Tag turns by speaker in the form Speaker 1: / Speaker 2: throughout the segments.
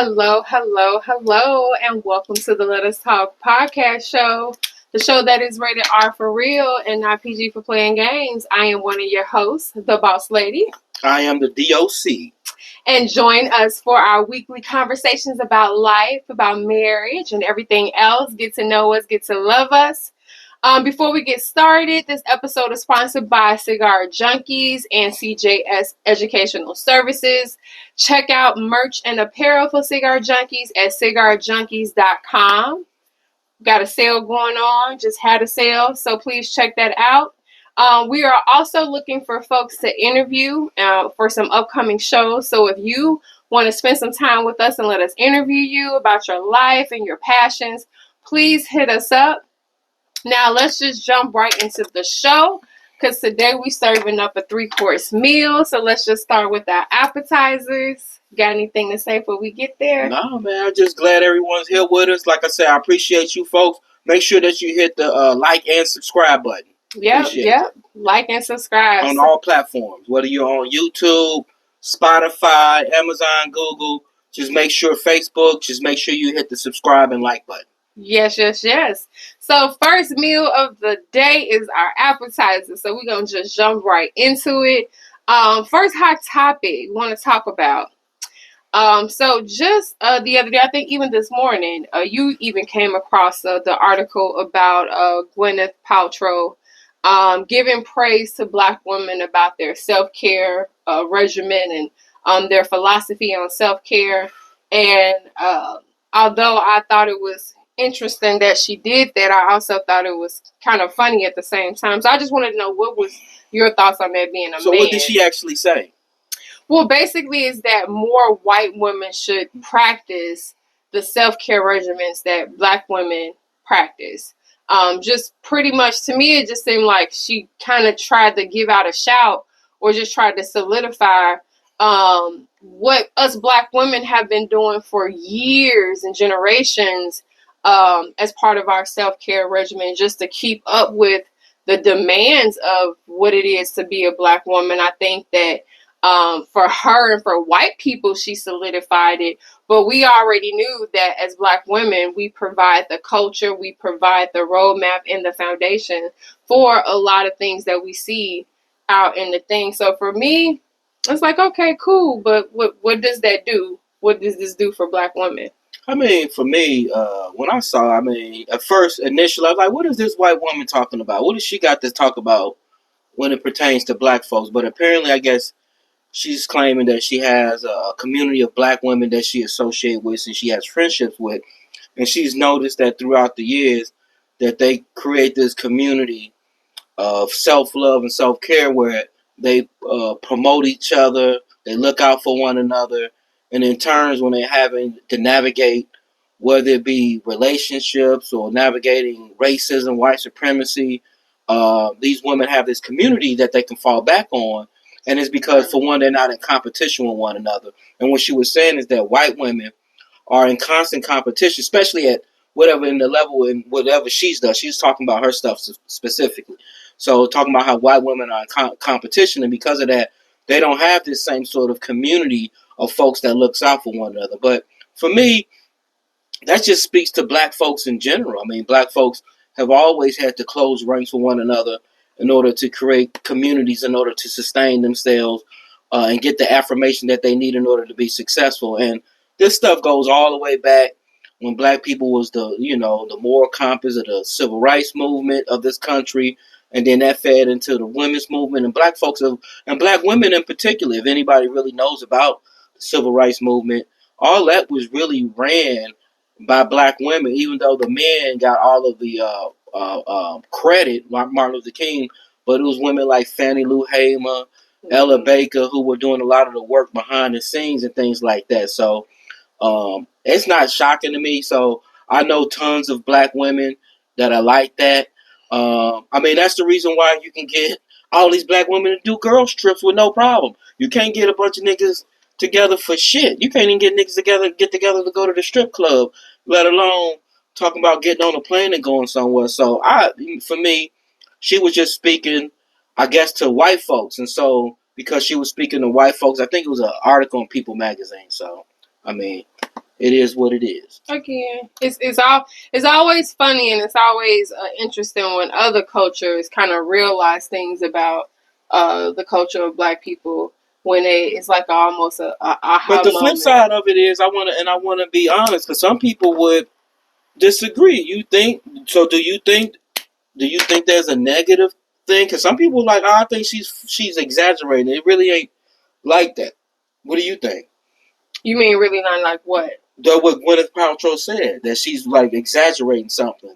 Speaker 1: Hello, hello, hello, and welcome to the Let Us Talk podcast show, the show that is rated R for real and not PG for playing games. I am one of your hosts, the Boss Lady.
Speaker 2: I am the D.O.C.
Speaker 1: And join us for our weekly conversations about life, about marriage, and everything else. Get to know us, get to love us. Before we get started, this episode is sponsored by Cigar Junkies and CJS Educational Services. Check out merch and apparel for Cigar Junkies at cigarjunkies.com. Got a sale going on, just had a sale, so please check that out. We are also looking for folks to interview for some upcoming shows. So if you want to spend some time with us and let us interview you about your life and your passions, please hit us up. Now, let's just jump right into the show because today we're serving up a 3-course meal. So let's just start with our appetizers. Got anything to say before we get there?
Speaker 2: No, man. I'm just glad everyone's here with us. Like I said, I appreciate you folks. Make sure that you hit the like and subscribe button.
Speaker 1: Yep. Like and subscribe.
Speaker 2: On all platforms, whether you're on YouTube, Spotify, Amazon, Google. Just make sure Facebook. Just make sure you hit the subscribe and like button.
Speaker 1: Yes. So first meal of the day is our appetizer. So we're going to just jump right into it. First hot topic we want to talk about. So just the other day, I think even this morning, you even came across the article about Gwyneth Paltrow giving praise to Black women about their self-care regimen and their philosophy on self-care. And although I thought it was interesting that she did that, I also thought it was kind of funny at the same time. So I just wanted to know, what was your thoughts on that being a man?
Speaker 2: So what did she actually say?
Speaker 1: Well, basically is that more white women should practice the self-care regimens that Black women practice. Just pretty much, to me, it just seemed like she kind of tried to give out a shout or just tried to solidify what us Black women have been doing for years and generations as part of our self-care regimen, just to keep up with the demands of what it is to be a Black woman. I think that for her and for white people, she solidified it. But we already knew that as Black women, we provide the culture, we provide the roadmap and the foundation for a lot of things that we see out in the thing. So for me, it's like, okay, cool. But what does that do? What does this do for Black women?
Speaker 2: I mean, for me, when I saw, at first, initially, I was like, what is this white woman talking about? What has she got to talk about when it pertains to Black folks? But apparently, I guess, she's claiming that she has a community of Black women that she associates with and she has friendships with. And she's noticed that throughout the years that they create this community of self-love and self-care where they promote each other, they look out for one another, and in turns when they're having to navigate, whether it be relationships or navigating racism, white supremacy, these women have this community that they can fall back on. And it's because, for one, they're not in competition with one another. And what she was saying is that white women are in constant competition, especially at whatever in the level in whatever she's done. She's talking about her stuff specifically. So talking about how white women are in competition, and because of that, they don't have this same sort of community of folks that looks out for one another. But for me, that just speaks to Black folks in general. I mean, Black folks have always had to close ranks with one another in order to create communities, in order to sustain themselves and get the affirmation that they need in order to be successful. And this stuff goes all the way back when Black people was the moral compass of the civil rights movement of this country. And then that fed into the women's movement, and Black folks and Black women in particular. If anybody really knows about the civil rights movement, all that was really ran by Black women, even though the men got all of the credit, like Martin Luther King, but it was women like Fannie Lou Hamer, Ella Baker, who were doing a lot of the work behind the scenes and things like that. So it's not shocking to me. So I know tons of Black women that are like that. That's the reason why you can get all these Black women to do girls trips with no problem. You can't get a bunch of niggas together for shit. You can't even get niggas get together to go to the strip club, let alone talking about getting on a plane and going somewhere. So for me, she was just speaking, I guess, to white folks. And so because she was speaking to white folks, I think it was an article in People magazine. So, it is what it is.
Speaker 1: Again, it's always funny, and it's always interesting when other cultures kind of realize things about the culture of Black people when it's like almost a aha
Speaker 2: But the flip
Speaker 1: moment.
Speaker 2: side of it is, I want to be honest, because some people would disagree. You think so? Do you think there's a negative thing? Because some people are like, oh, I think she's exaggerating. It really ain't like that. What do you think?
Speaker 1: You mean really not like what?
Speaker 2: What Gwyneth Paltrow said, that she's like exaggerating something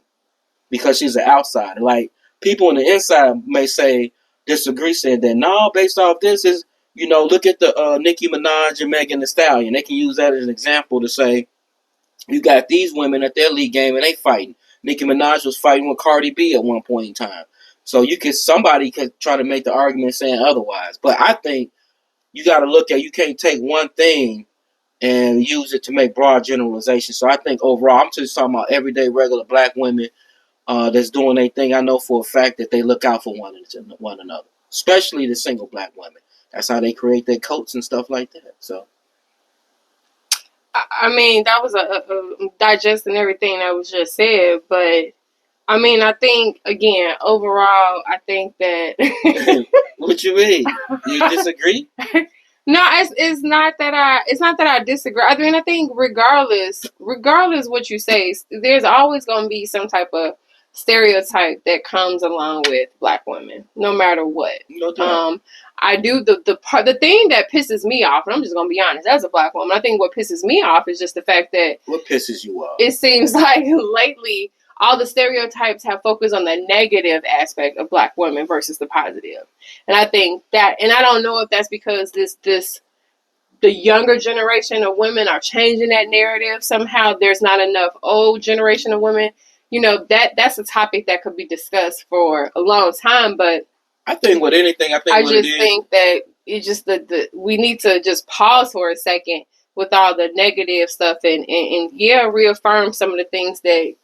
Speaker 2: because she's an outsider. Like, people on the inside may disagree, saying that no, based off this is, look at the Nicki Minaj and Megan Thee Stallion. They can use that as an example to say you got these women at their league game and they fighting. Nicki Minaj was fighting with Cardi B at one point in time. So somebody could try to make the argument saying otherwise. But I think you got to look at, you can't take one thing and use it to make broad generalizations. So I think overall, I'm just talking about everyday regular Black women that's doing their thing. I know for a fact that they look out for one another, especially the single Black women. That's how they create their coats and stuff like that. So,
Speaker 1: I mean, that was a digesting everything that was just said, but I mean, I think again, overall, I think that.
Speaker 2: What you mean? You disagree?
Speaker 1: No, it's not that I disagree. I mean, I think regardless what you say, there's always going to be some type of stereotype that comes along with Black women, no matter what.
Speaker 2: No doubt.
Speaker 1: I do the thing that pisses me off, and I'm just going to be honest, as a Black woman, I think what pisses me off is just the fact that
Speaker 2: what pisses you off?
Speaker 1: It seems like lately all the stereotypes have focused on the negative aspect of Black women versus the positive. And I think that, and I don't know if that's because the younger generation of women are changing that narrative. Somehow there's not enough old generation of women. That's a topic that could be discussed for a long time, but
Speaker 2: I think with anything,
Speaker 1: I just think that it's just we need to just pause for a second with all the negative stuff and reaffirm some of the things that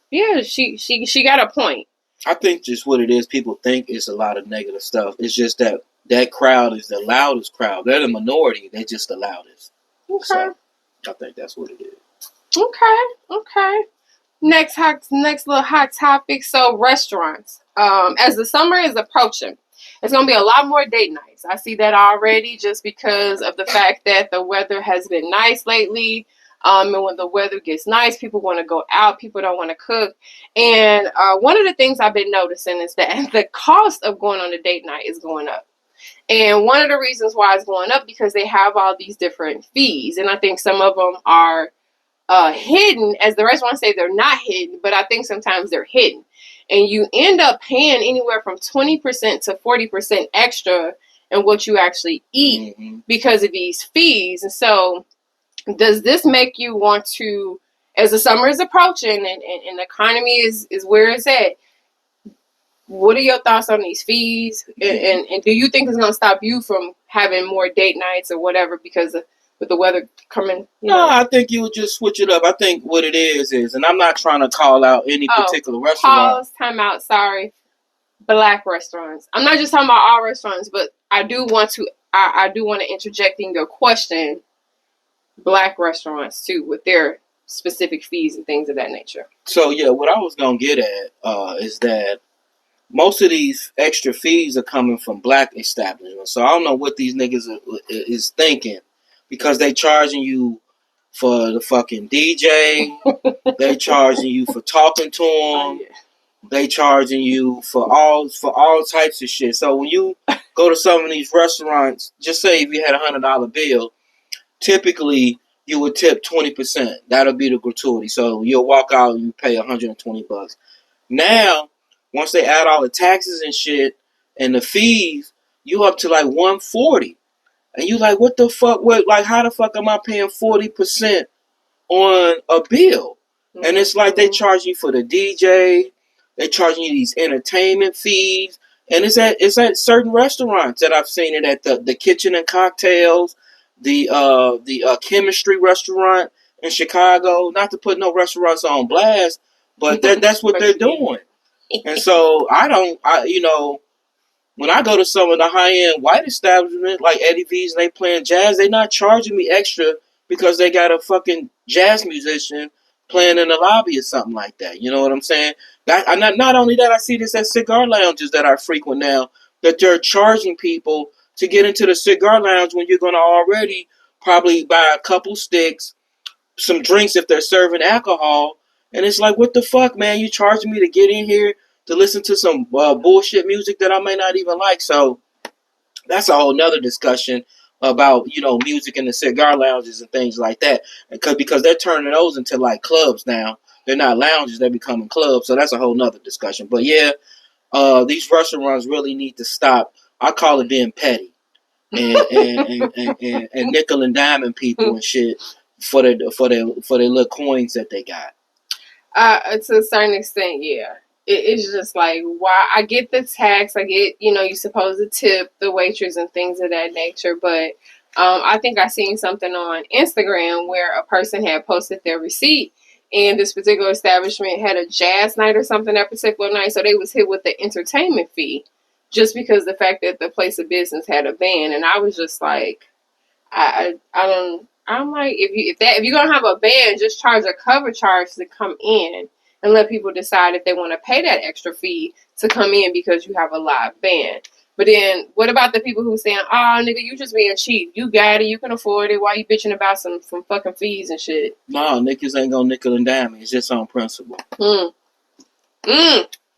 Speaker 1: she got a point.
Speaker 2: I think just what it is, people think it's a lot of negative stuff. It's just that crowd is the loudest crowd. They're the minority. They're just the loudest.
Speaker 1: Okay.
Speaker 2: So I think that's what it is.
Speaker 1: Okay. Next little hot topic. So restaurants. As the summer is approaching, it's going to be a lot more date nights. I see that already just because of the fact that the weather has been nice lately. And when the weather gets nice, people want to go out. People don't want to cook. And one of the things I've been noticing is that the cost of going on a date night is going up. And one of the reasons why it's going up because they have all these different fees. And I think some of them are hidden, as the restaurants say they're not hidden, but I think sometimes they're hidden. And you end up paying anywhere from 20% to 40% extra in what you actually eat because of these fees. And so does this make you want to, as the summer is approaching and the economy is where it's at, what are your thoughts on these fees? And do you think it's going to stop you from having more date nights or whatever because with the weather coming?
Speaker 2: No, I think you would just switch it up. I think what it is, and I'm not trying to call out any particular restaurant.
Speaker 1: Pause, time out, sorry. Black restaurants. I'm not just talking about all restaurants, but I do want to interject in your question Black restaurants too with their specific fees and things of that nature.
Speaker 2: So yeah, what I was going to get at is that most of these extra fees are coming from Black establishments. So I don't know what these niggas is thinking, because they charging you for the fucking DJ, they charging you for talking to them, they charging you for all types of shit. So when you go to some of these restaurants, just say if you had $100 bill, typically you would tip 20%. That'll be the gratuity. So you'll walk out and you pay $120. Now, once they add all the taxes and shit and the fees, you up to like $140. And you like, what the fuck? How the fuck am I paying 40% on a bill? And it's like they charge you for the DJ, they charging you these entertainment fees, and it's at certain restaurants that I've seen it at the Kitchen and Cocktails, the Chemistry restaurant in Chicago. Not to put no restaurants on blast, but that's what they're doing. And so when I go to some of the high-end white establishments like Eddie V's and they playing jazz, they're not charging me extra because they got a fucking jazz musician playing in the lobby or something like that. You know what I'm saying? Not only that, I see this at cigar lounges that I frequent now, that they're charging people to get into the cigar lounge when you're going to already probably buy a couple sticks, some drinks if they're serving alcohol. And it's like, what the fuck, man? You charging me to get in here to listen to some bullshit music that I may not even like. So that's a whole nother discussion about, music in the cigar lounges and things like that. Because they're turning those into like clubs now. They're not lounges, they're becoming clubs. So that's a whole nother discussion. But yeah, these restaurants really need to stop. I call it being petty and nickel and diamond people and shit for their little coins that they got.
Speaker 1: To a certain extent, yeah. It's just like, why? I get the tax. I get, you're supposed to tip the waitress and things of that nature. But I think I seen something on Instagram where a person had posted their receipt, and this particular establishment had a jazz night or something that particular night. So they was hit with the entertainment fee just because the fact that the place of business had a band. And I was just like, I don't. I'm like, if you're gonna have a band, just charge a cover charge to come in and let people decide if they want to pay that extra fee to come in because you have a live band. But then, what about the people who saying, "Oh, nigga, you just being cheap. You got it. You can afford it. Why you bitching about some fucking fees and shit?"
Speaker 2: No, niggas ain't gonna nickel and dime me. It's just on principle.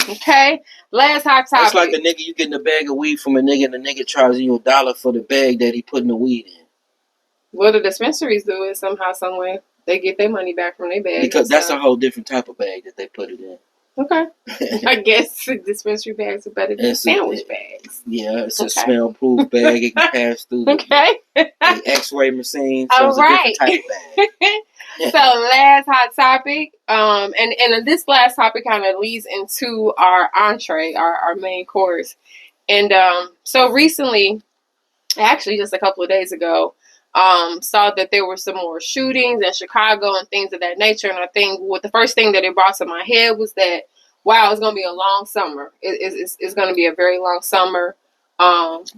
Speaker 1: Okay. Last hot topic.
Speaker 2: It's like a nigga, you getting a bag of weed from a nigga and the nigga charging you $1 for the bag that he putting the weed in.
Speaker 1: Well, the dispensaries do it somehow, some way. They get their money back from their bag.
Speaker 2: Because that's a whole different type of bag that they put it in.
Speaker 1: Okay. I guess dispensary bags are better than sandwich bags.
Speaker 2: Yeah, it's a smell-proof bag. It can pass through the X-ray machine. So it's a different type of bag.
Speaker 1: So last hot topic, and this last topic kind of leads into our entree, our main course. And so recently, actually just a couple of days ago, saw that there were some more shootings in Chicago and things of that nature. And I think the first thing that it brought to my head was that, wow, it's going to be a long summer. It's going to be a very long summer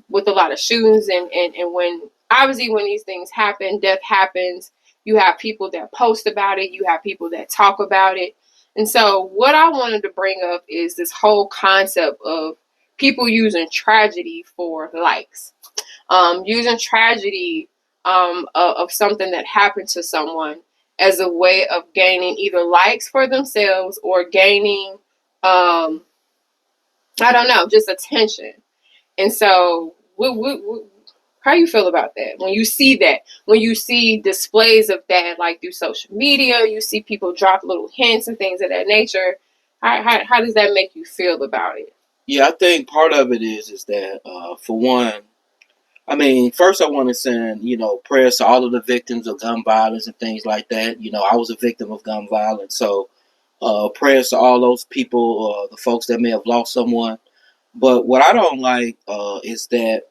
Speaker 1: with a lot of shootings. And when, obviously, when these things happen, death happens, you have people that post about it. You have people that talk about it. And so what I wanted to bring up is this whole concept of people using tragedy for likes. Using tragedy of something that happened to someone as a way of gaining either likes for themselves or gaining, I don't know, just attention. And so, how you feel about that? When you see that, when you see displays of that, like through social media, you see people drop little hints and things of that nature. How does that make you feel about it?
Speaker 2: Yeah, I think part of it is that, for one, I mean, first I want to send, prayers to all of the victims of gun violence and things like that. I was a victim of gun violence. So prayers to all those people, the folks that may have lost someone. But what I don't like is that,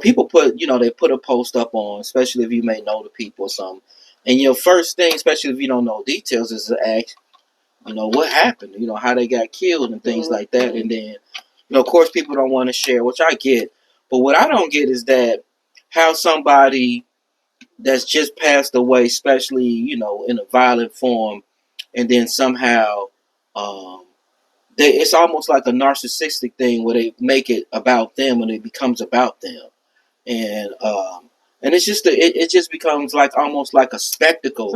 Speaker 2: people they put a post up on, especially if you may know the people or something. And your first thing, especially if you don't know details, is to ask, what happened, how they got killed and things like that. And then, of course, people don't want to share, which I get. But what I don't get is that how somebody that's just passed away, especially, in a violent form, and then somehow it's almost like a narcissistic thing where they make it about them and it becomes about them. And it just becomes like almost like a spectacle.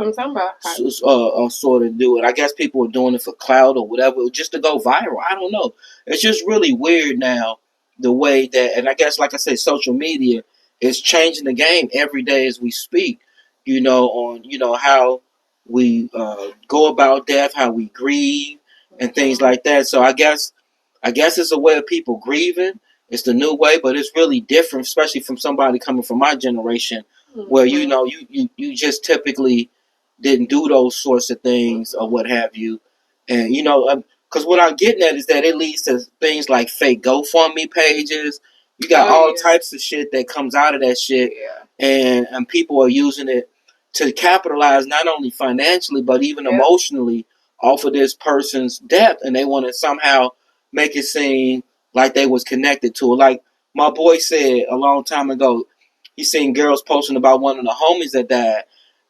Speaker 2: Sort of do it. I guess people are doing it for clout or whatever, just to go viral. I don't know. It's just really weird now the way that, and I guess like I said, social media is changing the game every day as we speak. On how we go about death, how we grieve, and things like that. So I guess it's a way of people grieving. It's the new way, but it's really different, especially from somebody coming from my generation, where you just typically didn't do those sorts of things or what have you, and because what I'm getting at is that it leads to things like fake GoFundMe pages. You got all types of shit that comes out of that shit, and people are using it to capitalize not only financially but even emotionally off of this person's death, and they want to somehow make it seem like they was connected to it. Like my boy said a long time ago, he seen girls posting about one of the homies that died,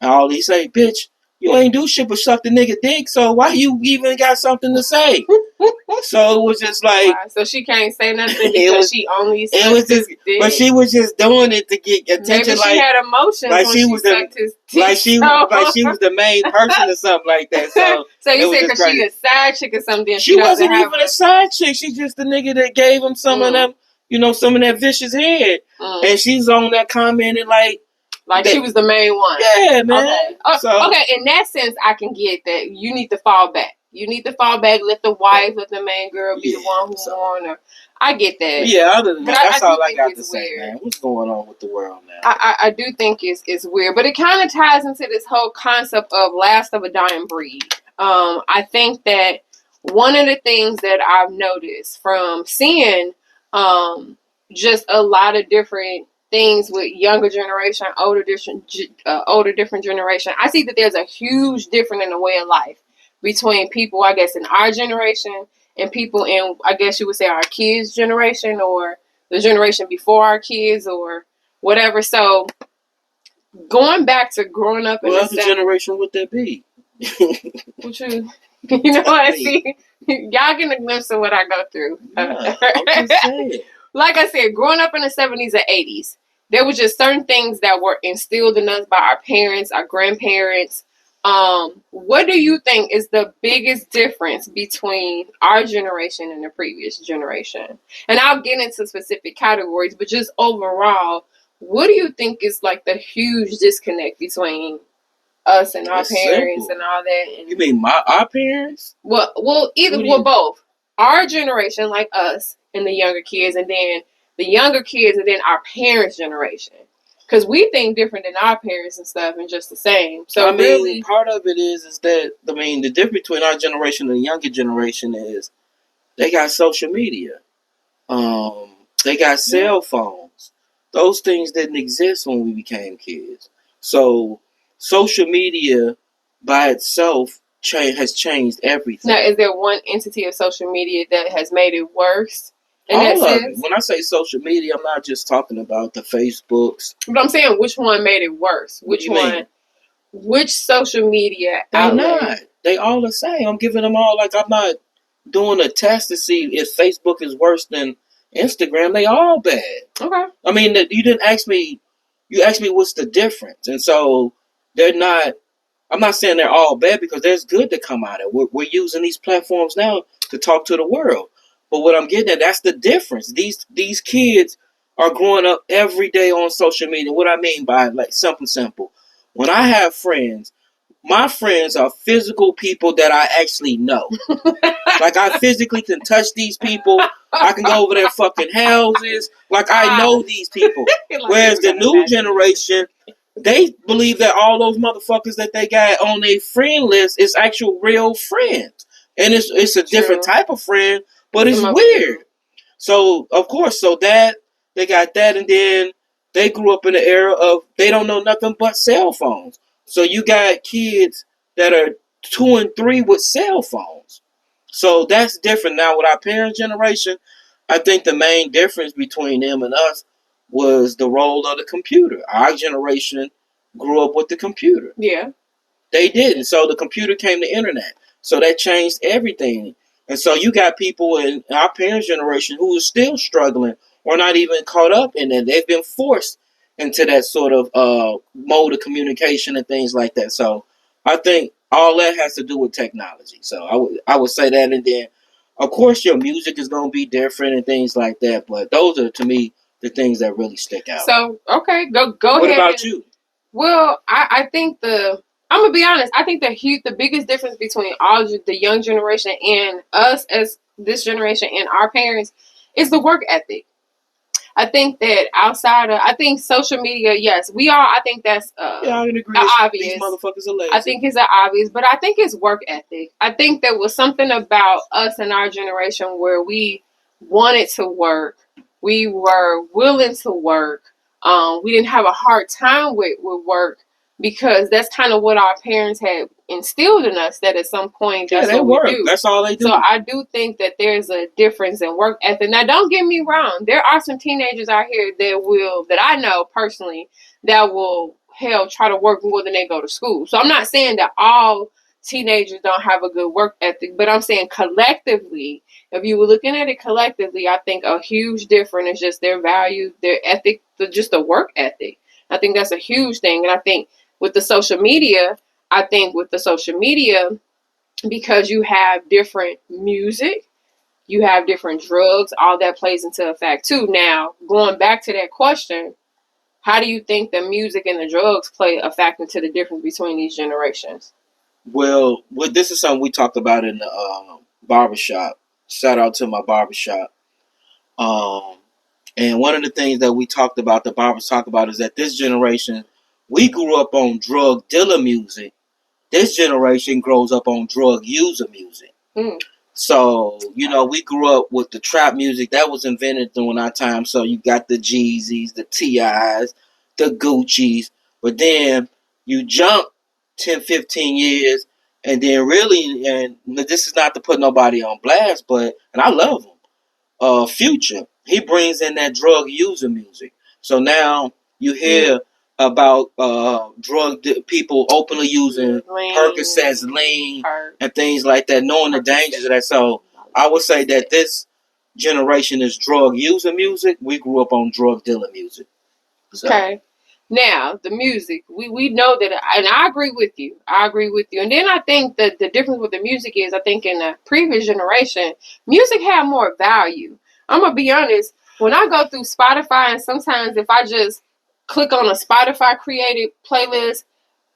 Speaker 2: And all he say, bitch, you ain't do shit but suck the nigga dick, so why you even got something to say? So it was just like,
Speaker 1: wow. So she can't say nothing because she only sucked his dick.
Speaker 2: But she was just doing it to get attention.
Speaker 1: Maybe she had emotions like when she sucked his dick.
Speaker 2: Like she was the main person or something like that. So
Speaker 1: you said because she a side chick or something.
Speaker 2: She wasn't even a side chick. She's just the nigga that gave him some of them, some of that vicious head. And she's on that commenting like
Speaker 1: she was the main one.
Speaker 2: Yeah, man.
Speaker 1: Okay. Okay, in that sense, I can get that. You need to fall back. You need to fall back. Let the wife, let the main girl be the one who mourn her. I get that.
Speaker 2: Yeah, other than that, that's all I got to say, man. What's going on with the world now?
Speaker 1: I do think it's weird, but it kind of ties into this whole concept of last of a dying breed. I think that one of the things that I've noticed from seeing just a lot of different things with younger generation, older different generation, I see that there's a huge difference in the way of life between people, I guess, in our generation and people in, I guess you would say, our kids' generation or the generation before our kids or whatever. So going back to growing up in
Speaker 2: what other generation would that be?
Speaker 1: What you know what I see? Y'all get a glimpse of what I go through.
Speaker 2: Yeah, I'm just saying.
Speaker 1: Like I said, growing up in the 70s and 80s, there was just certain things that were instilled in us by our parents, our grandparents. What do you think is the biggest difference between our generation and the previous generation? And I'll get into specific categories, but just overall, what do you think is like the huge disconnect between us and our parents and all that? And
Speaker 2: you mean our parents?
Speaker 1: Well, both. Our generation, like us, and the younger kids, and then the younger kids, and then our parents' generation. Because we think different than our parents and stuff, and just the same. So
Speaker 2: I mean, part of it is that the difference between our generation and the younger generation is they got social media. They got cell phones. Those things didn't exist when we became kids. So social media by itself has changed everything.
Speaker 1: Now, is there one entity of social media that has made it worse?
Speaker 2: All of it. When I say social media, I'm not just talking about the Facebooks.
Speaker 1: But I'm saying which one made it worse? Which one? Mean? Which social media outlet?
Speaker 2: Not. They all the same. I'm giving them all, like, I'm not doing a test to see if Facebook is worse than Instagram. They all bad.
Speaker 1: Okay.
Speaker 2: I mean, you didn't ask me. You asked me what's the difference. And so they're not. I'm not saying they're all bad because there's good to come out of it. We're using these platforms now to talk to the world. But what I'm getting at, that's the difference. These kids are growing up every day on social media. What I mean by like simple. When I have friends, my friends are physical people that I actually know. Like I physically can touch these people. I can go over their fucking houses. Like I know these people. Whereas the new generation, they believe that all those motherfuckers that they got on their friend list is actual real friends. And it's a different type of friend, but it's weird. So, of course, that they got that, and then they grew up in the era of they don't know nothing but cell phones. So you got kids that are 2 and 3 with cell phones. So that's different. Now with our parents' generation, I think the main difference between them and us was the role of the computer. Our generation grew up with the computer.
Speaker 1: Yeah.
Speaker 2: They didn't. So the computer came to internet. So that changed everything. And so you got people in our parents' generation who are still struggling or not even caught up in that. They've been forced into that sort of mode of communication and things like that. So I think all that has to do with technology. So I would say that. And then, of course, your music is going to be different and things like that. But those are, to me, the things that really stick out.
Speaker 1: So, okay, go ahead.
Speaker 2: What about you?
Speaker 1: Well, I think I'm going to be honest. I think the biggest difference between all the young generation and us as this generation and our parents is the work ethic. I think that I think social media, yes, we are. I think that's
Speaker 2: I can agree.
Speaker 1: Obvious.
Speaker 2: These motherfuckers are lazy.
Speaker 1: I think it's obvious, but I think it's work ethic. I think there was something about us and our generation where we wanted to work. We were willing to work. We didn't have a hard time with work because that's kind of what our parents had instilled in us, that at some point that's what we do.
Speaker 2: That's all they do.
Speaker 1: So I do think that there's a difference in work ethic. Now, don't get me wrong. There are some teenagers out here that I know personally that will hell, try to work more than they go to school. So I'm not saying that all teenagers don't have a good work ethic, but I'm saying collectively, if you were looking at it collectively, I think a huge difference is just their value, their ethic, just the work ethic. I think that's a huge thing. And I think with the social media, because you have different music, you have different drugs, all that plays into effect too. Now, going back to that question, how do you think the music and the drugs play a factor into the difference between these generations?
Speaker 2: Well, this is something we talked about in the barbershop. Shout out to my barbershop. Um, and one of the things that we talked about, the barbers talk about, is that this generation, we grew up on drug dealer music. This generation grows up on drug user music.
Speaker 1: Mm.
Speaker 2: So, we grew up with the trap music that was invented during our time. So you got the Jeezys, the T.I.s, the Gucci's. But then you jump 10, 15 years, and then really, and this is not to put nobody on blast, and I love him, Future. He brings in that drug user music. So now you hear about people openly using Percocets, lean, and things like that, knowing the dangers of that. So I would say that this generation is drug user music. We grew up on drug dealer music.
Speaker 1: So. Okay. Now, the music, we know that, and I agree with you. And then I think that the difference with the music is, I think in the previous generation, music had more value. I'm going to be honest, when I go through Spotify, and sometimes if I just click on a Spotify created playlist,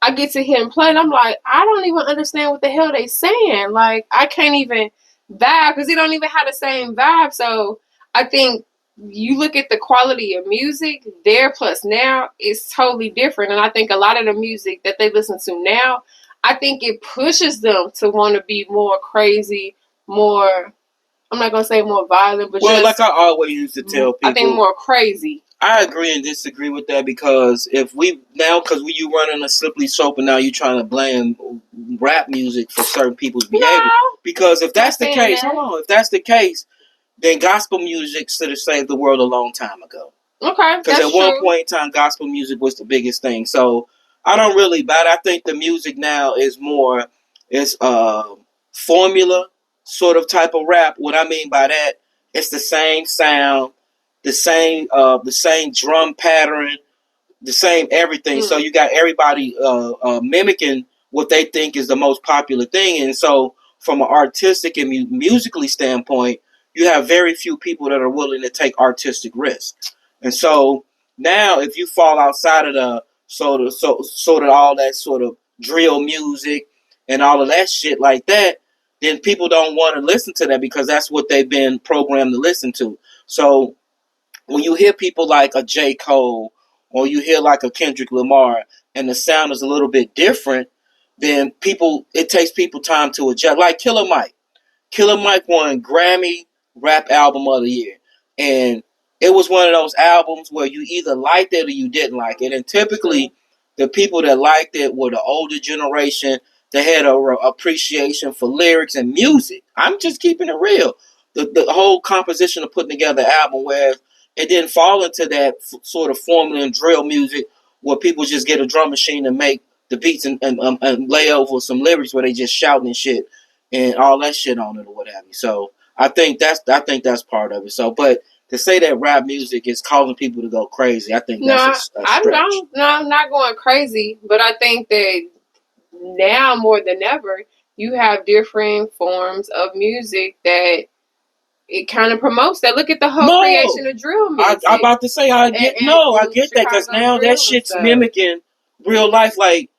Speaker 1: I get to hear and play, and I'm like, I don't even understand what the hell they saying. Like, I can't even vibe, because they don't even have the same vibe. So I think you look at the quality of music there plus now, it's totally different. And I think a lot of the music that they listen to now, I think it pushes them to want to be more crazy, more, I'm not going to say more violent, but
Speaker 2: like I always used to tell people,
Speaker 1: I think more crazy.
Speaker 2: I agree and disagree with that, because because you running a slippery slope, and now you're trying to blame rap music for certain people's behavior.
Speaker 1: No,
Speaker 2: because if that's the case, if that's the case, then gospel music should have saved the world a long time ago.
Speaker 1: Okay,
Speaker 2: because at one point in time, gospel music was the biggest thing. So I don't really buy it. I think the music now is more, it's formula sort of type of rap. What I mean by that, it's the same sound, the same drum pattern, the same everything. So you got everybody mimicking what they think is the most popular thing. And so from an artistic and musically standpoint, you have very few people that are willing to take artistic risks. And so now if you fall outside of the sort of all that sort of drill music and all of that shit like that, then people don't want to listen to that, because that's what they've been programmed to listen to. So when you hear people like a J. Cole, or you hear like a Kendrick Lamar, and the sound is a little bit different, then it takes people time to adjust. Like Killer Mike. Killer Mike won Grammy Rap Album of the Year. And it was one of those albums where you either liked it or you didn't like it. And typically, the people that liked it were the older generation. They had a appreciation for lyrics and music. I'm just keeping it real. The whole composition of putting together an album, where it didn't fall into that sort of formula and drill music where people just get a drum machine and make the beats and lay over some lyrics where they just shouting and shit and all that shit on it or what have you. So I think that's part of it. So, but to say that rap music is causing people to go crazy, I think that's a stretch.
Speaker 1: I'm not going crazy, but I think that now more than ever, you have different forms of music that it kind of promotes that. Look at the whole creation of drill music.
Speaker 2: I'm about to say, I get that, because now that shit's mimicking real life. Like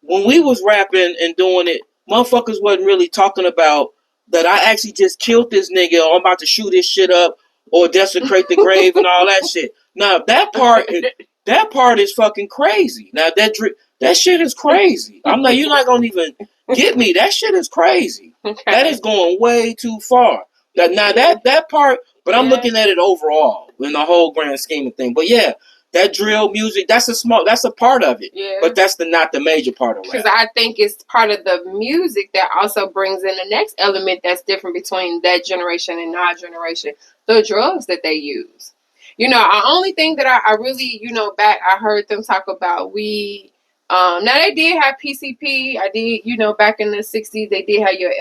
Speaker 2: when we was rapping and doing it, motherfuckers wasn't really talking about that I actually just killed this nigga, or I'm about to shoot this shit up, or desecrate the grave and all that shit. Now that part is fucking crazy. Now that shit is crazy. I'm like, you're not gonna even get me. That shit is crazy. Okay. That is going way too far. That part, but I'm looking at it overall in the whole grand scheme of things. But yeah, that drill music, that's a part of it. Yeah. But that's not the major part of it.
Speaker 1: Because I think it's part of the music that also brings in the next element that's different between that generation and our generation. The drugs that they use. The only thing that I really, I heard them talk about weed. Now they did have PCP. I did, back in the 60s, they did have your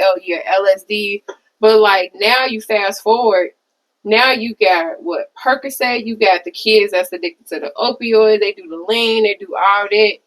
Speaker 1: LSD. But like now you fast forward, now you got what Percocet, you got the kids that's addicted to the opioid, they do the lean, they do all that.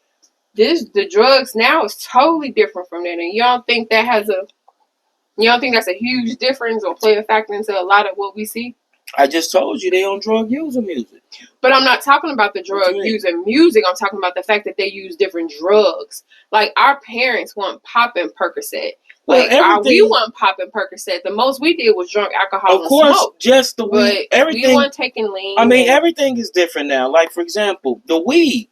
Speaker 1: The drugs now is totally different from that. And you don't think that's a huge difference or play a factor into a lot of what we see?
Speaker 2: I just told you they on drug using music.
Speaker 1: But I'm not talking about the drug using music. I'm talking about the fact that they use different drugs. Like our parents weren't popping Percocet. Like we weren't popping Percocet. The most we did was drunk alcohol and smoke. Of course,
Speaker 2: just the weed.
Speaker 1: But everything, we weren't taking lean.
Speaker 2: I mean, everything is different now. Like, for example, the weed.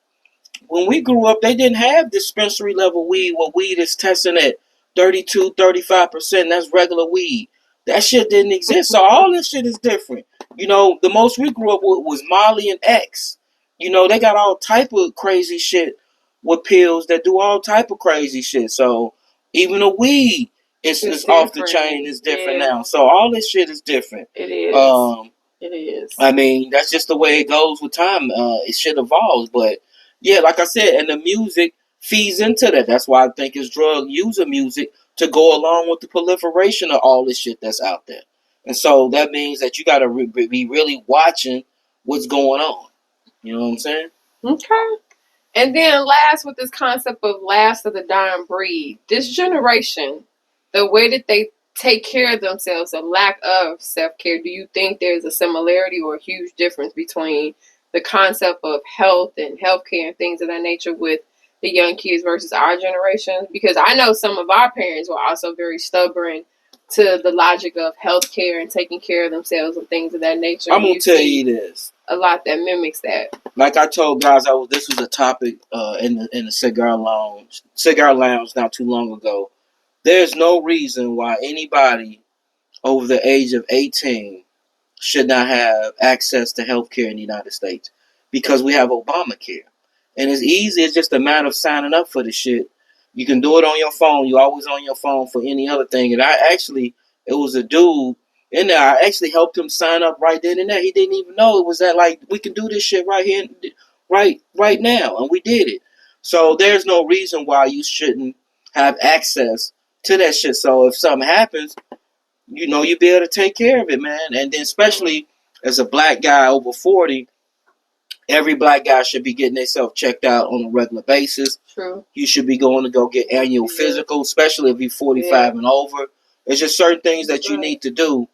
Speaker 2: When we grew up, they didn't have dispensary level weed where weed is testing at 32, 35%. That's regular weed. That shit didn't exist. So all this shit is different. The most we grew up with was Molly and X. They got all type of crazy shit with pills that do all type of crazy shit. So even the weed is off the chain. Is different now. So all this shit is different.
Speaker 1: It is. It is.
Speaker 2: I mean, that's just the way it goes with time. It shit evolves. But yeah, like I said, and the music feeds into that. That's why I think it's drug user music to go along with the proliferation of all this shit that's out there. And so that means that you got to be really watching what's going on. You know what I'm saying?
Speaker 1: Okay. And then last, with this concept of last of the dying breed, this generation, the way that they take care of themselves, a lack of self-care, do you think there's a similarity or a huge difference between the concept of health and healthcare and things of that nature with the young kids versus our generation? Because I know some of our parents were also very stubborn to the logic of healthcare and taking care of themselves and things of that nature.
Speaker 2: I'm gonna tell you this:
Speaker 1: a lot that mimics that.
Speaker 2: Like I told guys, this was a topic in the cigar lounge not too long ago. There's no reason why anybody over the age of 18 should not have access to health care in the United States because we have Obamacare. And it's easy. It's just a matter of signing up for the shit. You can do it on your phone. You're always on your phone for any other thing. And it was a dude in there. I actually helped him sign up right then and there. He didn't even know it was that, like, we can do this shit right here, right now. And we did it. So there's no reason why you shouldn't have access to that shit. So if something happens, you'll be able to take care of it, man. And then especially as a black guy over 40, every black guy should be getting themselves checked out on a regular basis.
Speaker 1: True.
Speaker 2: You should be going to go get annual physical, especially if you're 45 and over. There's just certain things that you need to do.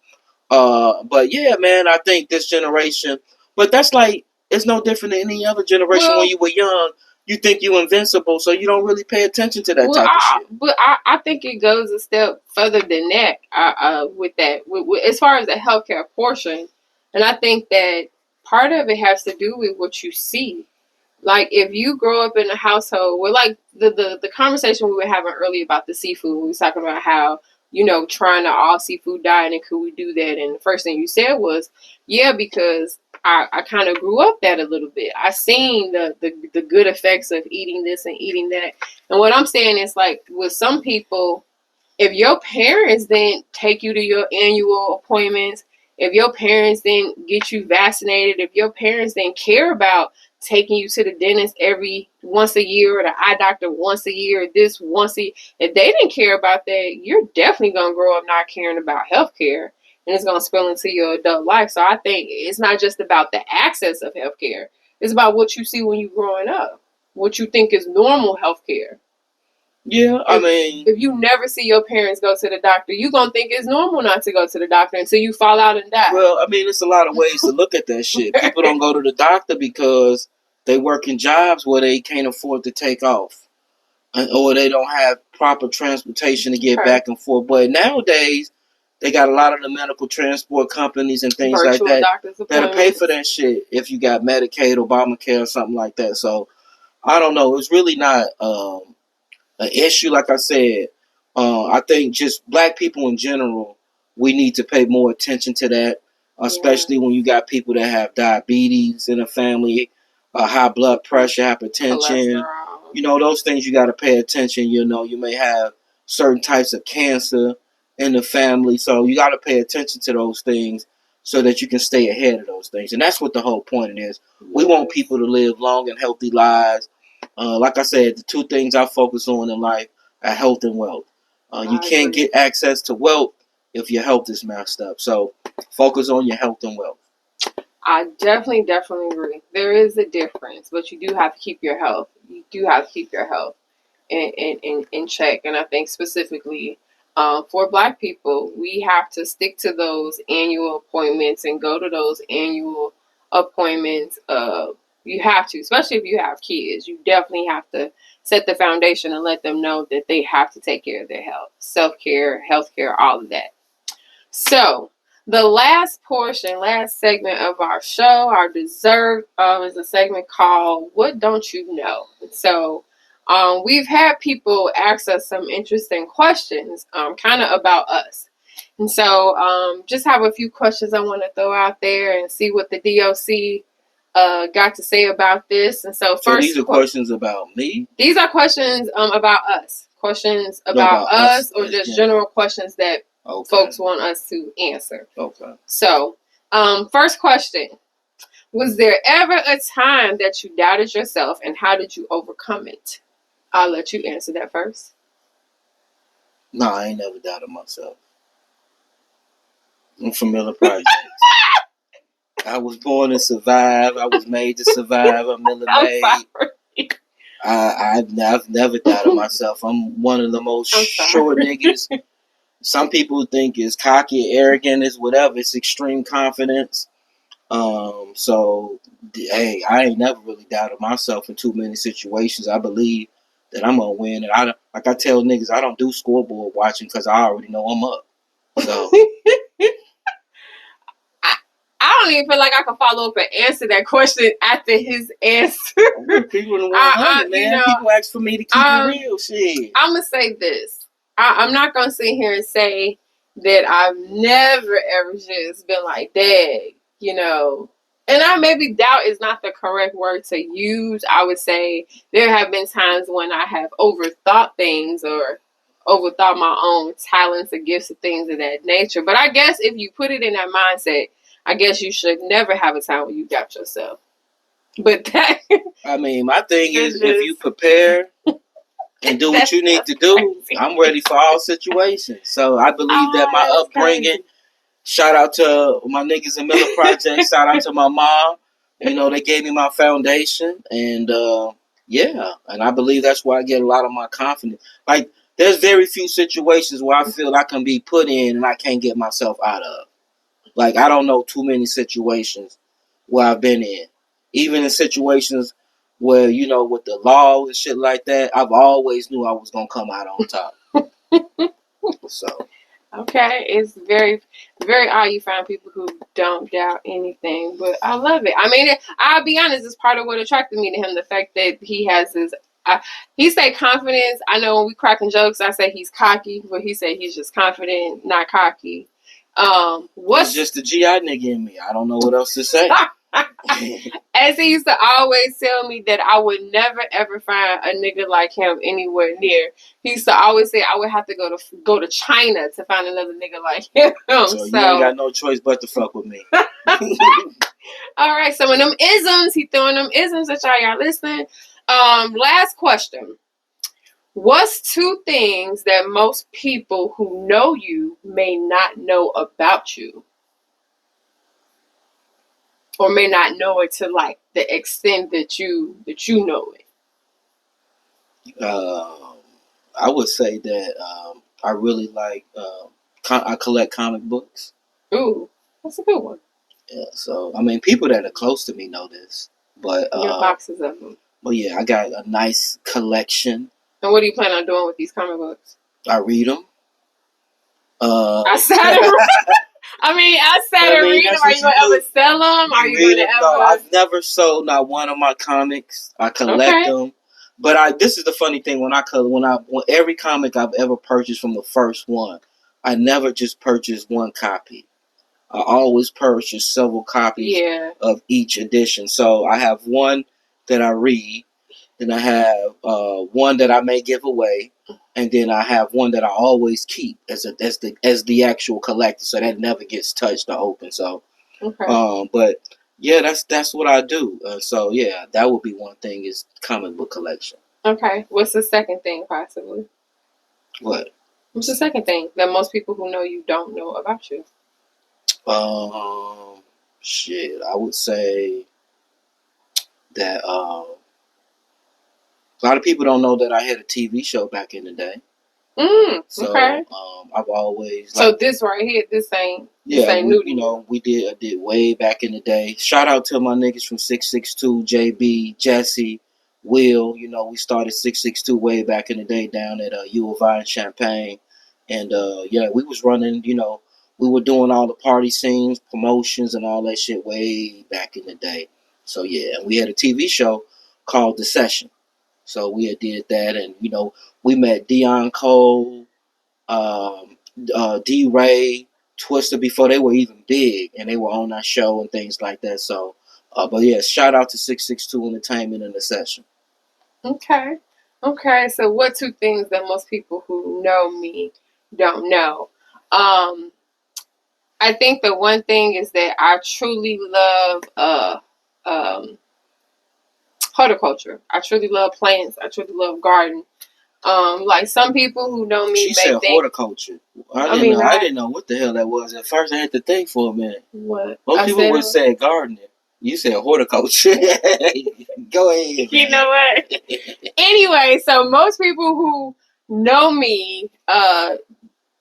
Speaker 2: But yeah, man, I think this generation, but that's like, it's no different than any other generation. When you were young, you think you're invincible, so you don't really pay attention to that type of shit.
Speaker 1: But I think it goes a step further than that with that. As far as the healthcare portion, and I think that part of it has to do with what you see. Like if you grow up in a household where, like the conversation we were having earlier about the seafood, we was talking about how, trying to all seafood diet and could we do that? And the first thing you said was, yeah, because I kind of grew up that a little bit. I seen the good effects of eating this and eating that. And what I'm saying is, like, with some people, if your parents didn't take you to your annual appointments, if your parents didn't get you vaccinated, if your parents didn't care about taking you to the dentist once a year or the eye doctor once a year, or this once a year, if they didn't care about that, you're definitely going to grow up not caring about healthcare. And it's going to spill into your adult life. So I think it's not just about the access of healthcare. It's about what you see when you're growing up, what you think is normal healthcare.
Speaker 2: Yeah, I mean,
Speaker 1: if you never see your parents go to the doctor, you're going to think it's normal not to go to the doctor until you fall out and die.
Speaker 2: Well, I mean, it's a lot of ways to look at that shit. People don't go to the doctor because they work in jobs where they can't afford to take off, or they don't have proper transportation to get back and forth. But nowadays, they got a lot of the medical transport companies and things
Speaker 1: virtual
Speaker 2: like that that'll pay for that shit if you got Medicaid, Obamacare, or something like that. So, I don't know. It's really not an issue. Like I said, I think just black people in general, we need to pay more attention to that, especially when you got people that have diabetes in a family, high blood pressure, hypertension. Those things you got to pay attention. You may have certain types of cancer in the family, so you got to pay attention to those things so that you can stay ahead of those things. And that's what the whole point is. We want people to live long and healthy lives. Like I said, the two things I focus on in life are health and wealth. You can't get access to wealth if your health is messed up. So focus on your health and wealth.
Speaker 1: I definitely agree. There is a difference, but you do have to keep your health. You do have to keep your health in check. And I think specifically for Black people, we have to stick to those annual appointments and go to those annual appointments. You have to, especially if you have kids. You definitely have to set the foundation and let them know that they have to take care of their health, self-care, healthcare, all of that. So the last segment of our show, our dessert, is a segment called "What Don't You Know?" So we've had people ask us some interesting questions, kind of about us. And so just have a few questions I want to throw out there and see what the D.O.C. Got to say about this. And so first,
Speaker 2: these are questions about me?
Speaker 1: These are questions about us. Questions about us or just general questions that folks want us to answer.
Speaker 2: Okay.
Speaker 1: So, first question. Was there ever a time that you doubted yourself, and how did you overcome it? I'll let you answer that first.
Speaker 2: No, I ain't never doubted myself. I'm from Miller Projects. I was born to survive. I was made to survive. I'm Miller made. I've never doubted myself. I'm one of the most short niggas. Some people think it's cocky, arrogant, it's whatever. It's extreme confidence. So, hey, I ain't never really doubted myself in too many situations. I believe that I'm gonna win, and I tell niggas, I don't do scoreboard watching because I already know I'm up. So.
Speaker 1: I don't even feel like I can follow up and answer that question after his answer.
Speaker 2: People in 100, man. People ask for me to keep it real. Shit.
Speaker 1: I'm going to say this. I'm not going to sit here and say that I've never ever just been like, dang, you know. And maybe doubt is not the correct word to use. I would say there have been times when I have overthought things or overthought my own talents or gifts and things of that nature. But I guess if you put it in that mindset, I guess you should never have a time when you doubt yourself. But that... I
Speaker 2: mean, my thing is, if you prepare and do what you need to do, I'm ready for all situations. So I believe that my upbringing, shout out to my niggas in Miller Project, shout out to my mom. You know, they gave me my foundation. And, yeah, and I believe that's why I get a lot of my confidence. Like, there's very few situations where I feel I can be put in and I can't get myself out of. Like, I don't know too many situations where I've been in. Even in situations where, you know, with the law and shit like that, I've always knew I was going to come out on top. So.
Speaker 1: Okay, it's very, very odd you find people who don't doubt anything, but I love it. I mean, I'll be honest, it's part of what attracted me to him, the fact that he has his, he say confidence. I know when we cracking jokes, I say he's cocky, but he said he's just confident, not cocky.
Speaker 2: What's just the GI nigga in me? I don't know what else to say.
Speaker 1: As he used to always tell me that I would never ever find a nigga like him anywhere near. He used to always say I would have to go to China to find another nigga like him.
Speaker 2: So you ain't got no choice but to fuck with me.
Speaker 1: All right, so in them isms, he throwing them isms at y'all listening. Last question. What's two things that most people who know you may not know about you? Or may not know it to like the extent that you know it.
Speaker 2: I would say that I really like. I collect comic books.
Speaker 1: Ooh, that's a good one.
Speaker 2: Yeah, so I mean, people that are close to me know this, but
Speaker 1: you got boxes of them.
Speaker 2: Well, yeah, I got a nice collection.
Speaker 1: And what do you plan on doing with these comic books?
Speaker 2: I read them.
Speaker 1: I sat and read them. Are you going to ever sell them? Are you going to ever...
Speaker 2: No, I've never sold not one of my comics. I collect them. But this is the funny thing. When every comic I've ever purchased from the first one, I never just purchased one copy. I always purchase several copies of each edition. So I have one that I read. Then I have one that I may give away, and then I have one that I always keep as the actual collector, so that never gets touched or opened. So
Speaker 1: Okay.
Speaker 2: But yeah, that's what I do. So yeah, that would be one thing is comic book collection.
Speaker 1: Okay. What's the second thing, possibly?
Speaker 2: What?
Speaker 1: What's the second thing that most people who know you don't know about you?
Speaker 2: Um, shit, I would say that a lot of people don't know that I had a TV show back in the day.
Speaker 1: Okay.
Speaker 2: So I've always
Speaker 1: So this right here, this ain't new to you.
Speaker 2: we did way back in the day. Shout out to my niggas from 662, JB, Jesse, Will. You know, we started 662 way back in the day down at U of I in Champaign, and yeah, we was running. You know, we were doing all the party scenes, promotions, and all that shit way back in the day. So yeah, we had a TV show called The Session. So we had did that, and you know, we met Dion Cole, um, D. Ray, Twister before they were even big, and they were on our show and things like that. So, but yeah, shout out to 662 Entertainment in The Session.
Speaker 1: Okay. Okay. So what two things that most people who know me don't know? Um, I think the one thing is that I truly love um horticulture. I truly love plants. I truly love garden. Like some people who know me
Speaker 2: She
Speaker 1: may
Speaker 2: said
Speaker 1: think.
Speaker 2: horticulture.
Speaker 1: I mean,
Speaker 2: I didn't know what the hell that was. At first, I had to think for a minute.
Speaker 1: What
Speaker 2: Most
Speaker 1: I
Speaker 2: people
Speaker 1: said.
Speaker 2: would say gardening. You said horticulture. Go ahead,
Speaker 1: You
Speaker 2: man.
Speaker 1: know what? Anyway, so most people who know me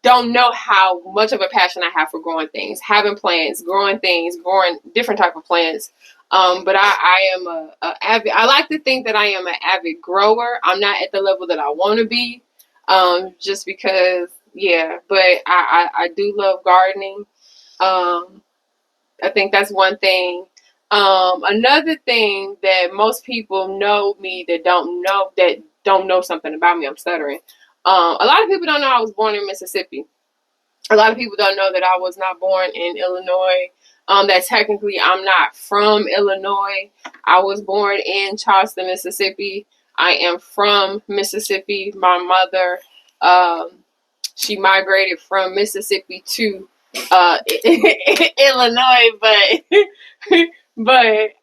Speaker 1: don't know how much of a passion I have for growing things, having plants, growing things, growing different type of plants. But I am a avid. I like to think that I am an avid grower. I'm not at the level that I want to be, just because, yeah. But I do love gardening. Um, I think that's one thing. Another thing that most people know me that don't know something about me. I'm stuttering. A lot of people don't know I was born in Mississippi. A lot of people don't know that I was not born in Illinois. That technically I'm not from Illinois. I was born in Charleston, Mississippi. I am from Mississippi. My mother, she migrated from Mississippi to Illinois, but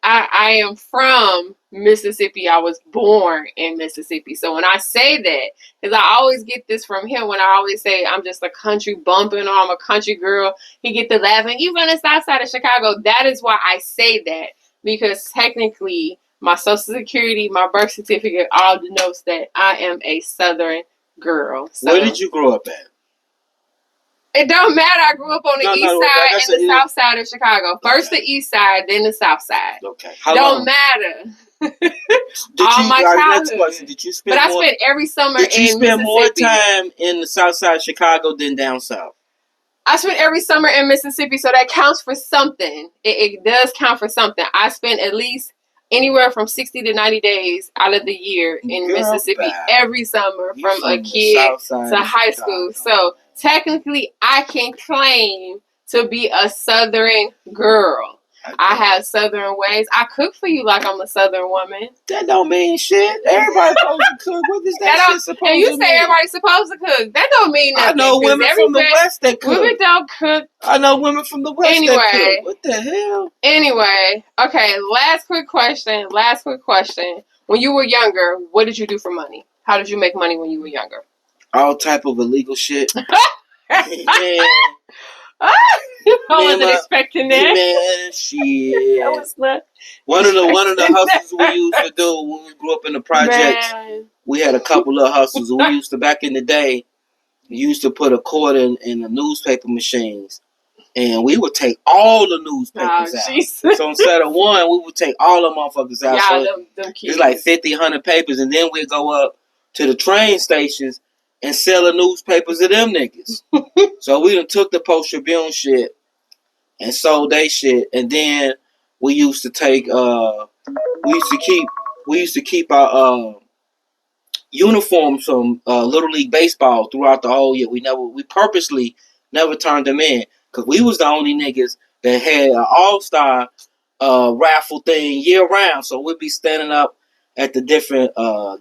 Speaker 1: I am from Mississippi. I was born in Mississippi. So when I say that, because I always get this from him when I always say I'm just a country bumping or I'm a country girl, he get the laughing, you from the south side of Chicago. That is why I say that, because technically my social security, my birth certificate all denotes that I am a southern girl. So,
Speaker 2: where did you grow up at?
Speaker 1: It don't matter. I grew up on the east side and the south side of Chicago. First the east side, then the south side.
Speaker 2: Okay.
Speaker 1: How don't long? Matter. All my childhood. Next question.
Speaker 2: Did you spend
Speaker 1: But I spent every summer in Mississippi.
Speaker 2: Did you spend more time in the south side of Chicago than down south?
Speaker 1: I spent every summer in Mississippi, so that counts for something. It does count for something. I spent at least anywhere from 60 to 90 days out of the year in Mississippi every summer, from a kid to high school. So technically, I can claim to be a southern girl. I have southern ways. I cook for you like I'm a southern woman.
Speaker 2: That don't mean shit. Everybody's supposed to cook. What is that shit supposed to mean?
Speaker 1: And you say everybody's supposed to cook. That don't mean nothing.
Speaker 2: I know women from the West that cook.
Speaker 1: Women don't cook.
Speaker 2: I know women from the West that cook. What the hell?
Speaker 1: Anyway, okay, last quick question. When you were younger, what did you do for money? How did you make money when you were younger?
Speaker 2: All type of illegal shit.
Speaker 1: I wasn't expecting that.
Speaker 2: Man, shit. That was not one of the hustles we used to do when we grew up in the projects. Man. We had a couple of hustles. We used to, back in the day, we used to put a quarter in the newspaper machines. And we would take all the newspapers out. Jesus. So instead of one, we would take all the motherfuckers out. Yeah, so them kids. It's like 50, 100 papers. And then we'd go up to the train stations and sell the newspapers to them niggas. So we done took the Post Tribune shit and sold they shit. And then we used to take, we used to keep our uniforms from Little League Baseball throughout the whole year. We purposely never turned them in. Because we was the only niggas that had an all-star raffle thing year-round. So we'd be standing up at the different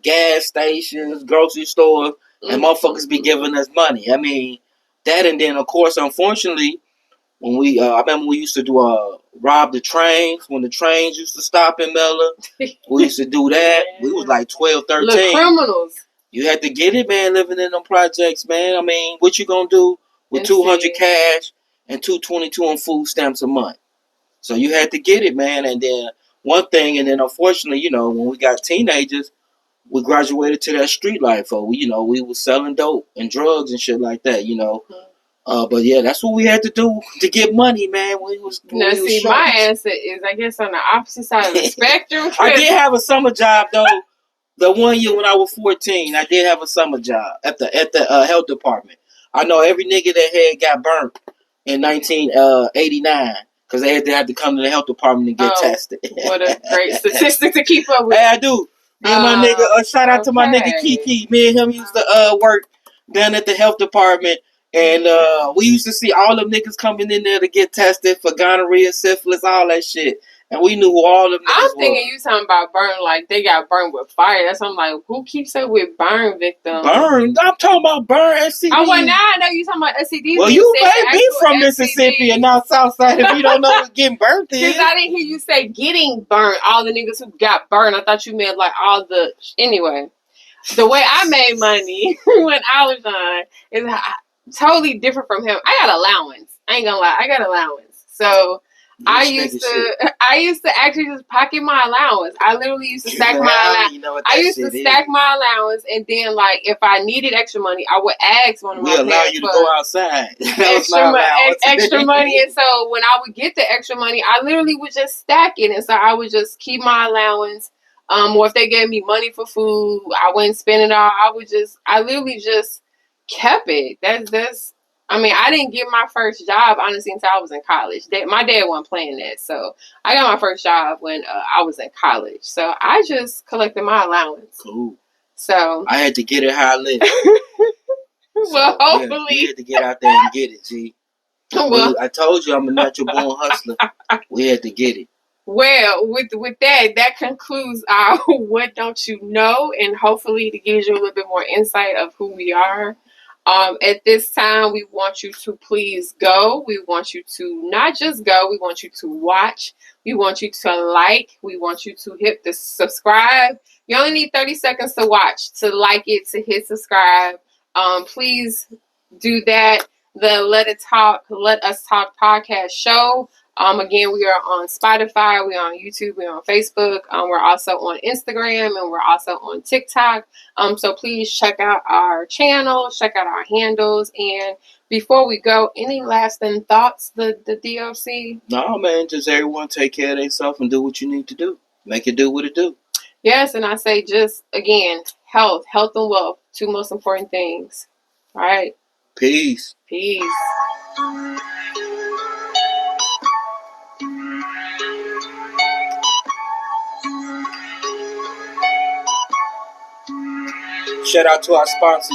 Speaker 2: gas stations, grocery stores, and motherfuckers be giving us money. I mean, that, and then, of course, unfortunately, when I remember we used to do rob the trains when the trains used to stop in Miller. We used to do that. We was like 12, 13.
Speaker 1: Little criminals.
Speaker 2: You had to get it, man, living in them projects, man. I mean, what you gonna do with 200 cash and 222 on food stamps a month? So you had to get it, man. And then one thing, and then unfortunately, when we got teenagers, we graduated to that street life. Or we was selling dope and drugs and shit like that. But yeah, that's what we had to do to get money, man.
Speaker 1: My answer is, I guess, on the opposite side of the spectrum.
Speaker 2: I did have a summer job though. The one year when I was 14, I did have a summer job at the health department. I know every nigga that had got burnt in 1989 because they had to come to the health department and get tested.
Speaker 1: What a great statistic to keep up with.
Speaker 2: Hey, I do. Me and my nigga, shout out to my nigga Kiki. Me and him used to work down at the health department. And we used to see all them niggas coming in there to get tested for gonorrhea, syphilis, all that shit. And we knew who all them niggas
Speaker 1: I'm thinking you talking about burn like they got burned with fire. That's I'm like, who keeps up with burn victims?
Speaker 2: Burn? I'm talking about burn STDs.
Speaker 1: Oh, well, now I know you talking about STDs.
Speaker 2: Well, you may be from Mississippi and now Southside if you don't know what getting burnt is.
Speaker 1: Because I didn't hear you say getting burnt. All the niggas who got burned. I thought you meant like all the... Anyway, the way I made money when I was young is totally different from him. I got allowance. I ain't gonna lie. I got allowance. So... I used to actually just pocket my allowance. I literally used to stack my allowance. I used to stack my allowance, and then like if I needed extra money, I would ask one of my parents.
Speaker 2: We allow you to go outside.
Speaker 1: Extra money, and so when I would get the extra money, I literally would just stack it, and so I would just keep my allowance. Or if they gave me money for food, I wouldn't spend it all. I literally just kept it. That's. I mean, I didn't get my first job, honestly, until I was in college. My dad wasn't playing that. So I got my first job when I was in college. So I just collected my allowance.
Speaker 2: Cool.
Speaker 1: So
Speaker 2: I had to get it how I live.
Speaker 1: Well, hopefully.
Speaker 2: We had to get out there and get it, G. Well, I told you I'm a natural born hustler. We had to get it.
Speaker 1: Well, with that concludes our What Don't You Know? And hopefully it gives you a little bit more insight of who we are. At this time, we want you to please go. We want you to not just go. We want you to watch. We want you to like. We want you to hit the subscribe. You only need 30 seconds to watch, to like it, to hit subscribe. Please do that. The Let Us Talk podcast show. Again, we are on Spotify, we're on YouTube, we're on Facebook, we're also on Instagram, and we're also on TikTok. So please check out our channel, check out our handles. And before we go, any lasting thoughts, the D.O.C?
Speaker 2: No, man, just everyone take care of themselves and do what you need to do. Make it do what it do.
Speaker 1: Yes, and I say just, again, health and wealth, two most important things. All right.
Speaker 2: Peace.
Speaker 1: Peace.
Speaker 2: Shout out to our sponsor,